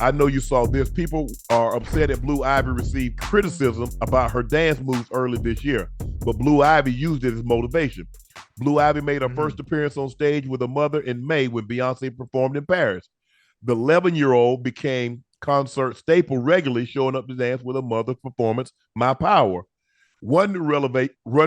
I know you saw this. People are upset that Blue Ivy received criticism about her dance moves early this year, but Blue Ivy used it as motivation. Blue Ivy made her first appearance on stage with her mother in May when Beyonce performed in Paris. The 11-year-old became concert staple, regularly showing up to dance with her mother's performance, My Power. One revelation,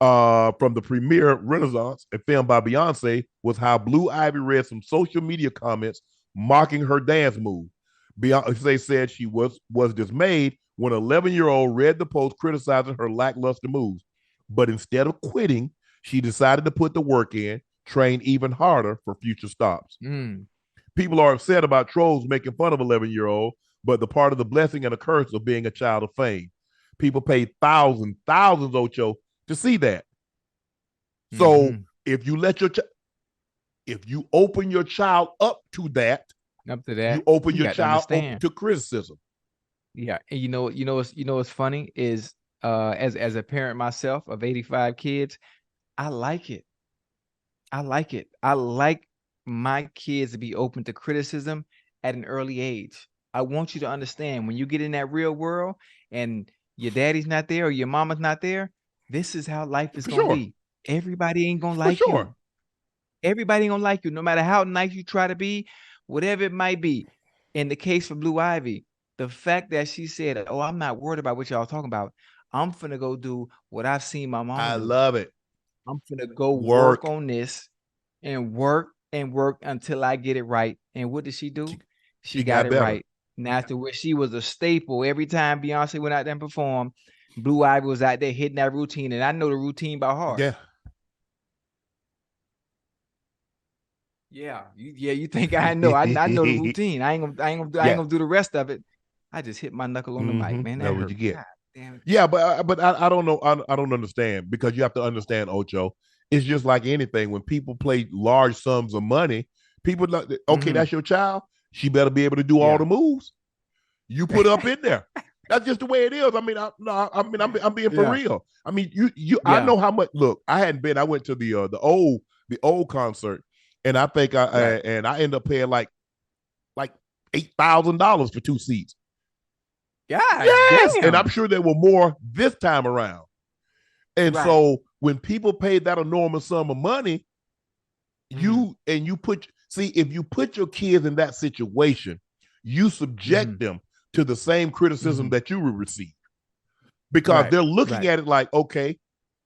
from the premiere Renaissance, a film by Beyonce, was how Blue Ivy read some social media comments mocking her dance move. Beyonce said she was dismayed when an 11-year-old read the post criticizing her lackluster moves. But instead of quitting, she decided to put the work in, train even harder for future stops. People are upset about trolls making fun of 11-year-old, but the part of the blessing and a curse of being a child of fame. People paid thousands, Ocho, to see that. So if you if you open your child up to that, you open your child up to criticism. Yeah, and you know what's funny is as a parent myself of 85 kids, I like it. I like my kids to be open to criticism at an early age. I want you to understand when you get in that real world and your daddy's not there or your mama's not there, this is how life is going to be. Everybody ain't going to like you. Everybody ain't going to like you, no matter how nice you try to be, whatever it might be. In the case for Blue Ivy, the fact that she said, oh, I'm not worried about what y'all talking about. I'm finna go do what I've seen my mom do. I love it. I'm finna go work on this and work until I get it right. And what did she do? She got it right. Now to where she was a staple. Every time Beyonce went out there and performed, Blue Ivy was out there hitting that routine. And I know the routine by heart. Yeah. Yeah. You think I know. I know the routine. I ain't gonna do the rest of it. I just hit my knuckle on the mic, man. That's what you get. Yeah, but I don't know. I don't understand, because you have to understand, Ocho. It's just like anything. When people play large sums of money, people like, okay, that's your child. She better be able to do all the moves you put up in there. That's just the way it is. I mean, I'm being for real. I mean, I know how much. Look, I went to the old concert, and I think I ended up paying like $8,000 for 2 seats. Yes, and I'm sure there were more this time around. And so when people pay that enormous sum of money, if you put your kids in that situation, you subject them to the same criticism that you will receive, because they're looking at it like, okay,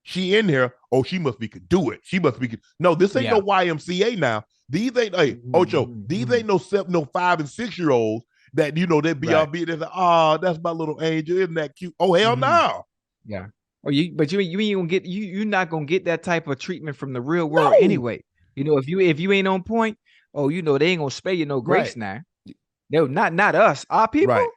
she in here, oh, she must be could do it. She must be no. This ain't no YMCA now. These ain't Ocho. These ain't no 5 and 6-year-olds that they'd be all be there. Oh, that's my little angel. Isn't that cute? Oh, hell no. Yeah. Or you ain't gonna get you're not gonna get that type of treatment from the real world anyway. If you ain't on point, they ain't gonna spare you no grace now. No, not us, our people. Right.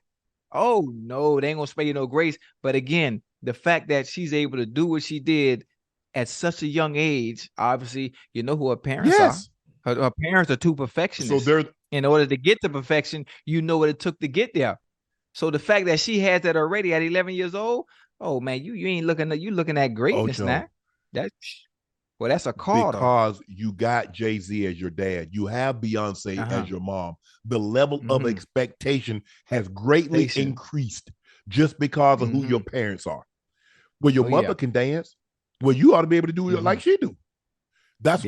Oh no, they ain't gonna spare you no grace. But again, the fact that she's able to do what she did at such a young age, obviously, you know who her parents are. Her parents are two perfectionists. So in order to get to perfection, you know what it took to get there. So the fact that she has that already at 11 years old, oh man, you ain't looking at looking at greatness now. That's a call. Because you got Jay-Z as your dad, you have Beyonce as your mom. The level of expectation has greatly increased just because of who your parents are. Well, your mother can dance. Well, you ought to be able to do it like she do. That's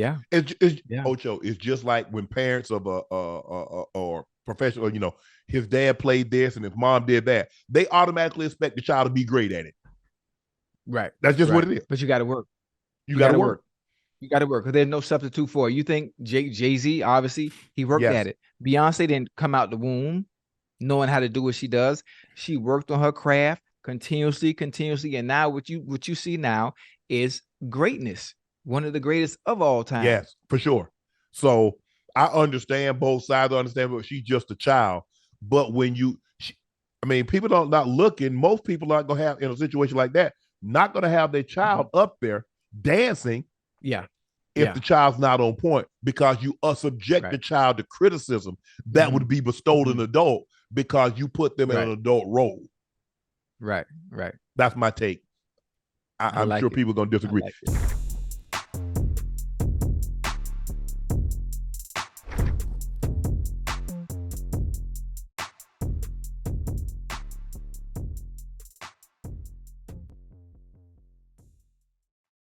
Ocho. It's just like when parents of or professional, his dad played this and his mom did that. They automatically expect the child to be great at it. Right. That's just what it is. But you got to work. You got to work. You got to work, because there's no substitute for it. You think Jay-Z, obviously, he worked at it. Beyonce didn't come out the womb knowing how to do what she does. She worked on her craft continuously, and now what you see now is greatness. One of the greatest of all time. Yes, for sure. So I understand both sides. I understand, but she's just a child. But when people are not looking. Most people aren't going to have, in a situation like that, not going to have their child up there dancing. If the child's not on point, because you subject the child to criticism that would be bestowed on an adult because you put them in an adult role. Right. That's my take. I'm sure people are going to disagree.